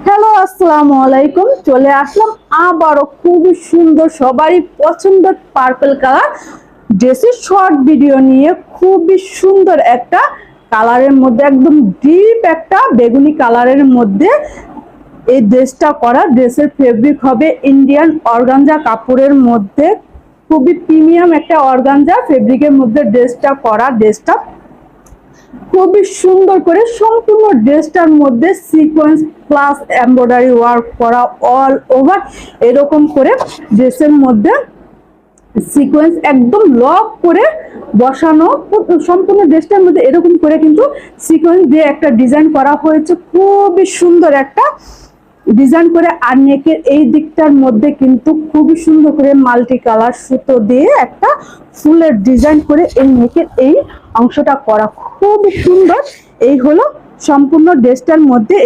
Hello, আসসালামু আলাইকুম। চলে আসলাম আবারও খুবই সুন্দর, সবারই পছন্দের পার্পল কালার ড্রেসের শর্ট ভিডিও নিয়ে। খুবই সুন্দর একটা কালারের মধ্যে, একদম ডিপ একটা বেগুনি কালারের মধ্যে এই ড্রেসটা করা। ড্রেসের ফেব্রিক হবে ইন্ডিয়ান অর্গানজা কাপড়ের মধ্যে, খুবই প্রিমিয়াম একটা অর্গানজা ফেব্রিকের মধ্যে ড্রেসটা করা। ড্রেসটা খুবই সুন্দর করে সম্পূর্ণ ড্রেসটার মধ্যে সিকোয়েন্স প্লাস এমব্রয়ডারি ওয়ার্ক করা অল ওভার। এরকম করে ড্রেসের মধ্যে সিকোয়েন্স একদম লক করে বসানো, সম্পূর্ণ ড্রেসটার মধ্যে এরকম করে কিন্তু সিকোয়েন্স দিয়ে একটা ডিজাইন করা হয়েছে। খুবই সুন্দর একটা ডিজাইন করে, আর নেকের এই দিকটার মধ্যে কিন্তু খুবই সুন্দর করে মাল্টি কালার সুতো দিয়ে একটা ফুলের ডিজাইন করে এই নেকের এই অংশটা করা। খুবই সুন্দর। এই হলো সম্পূর্ণ ড্রেসটার মধ্যে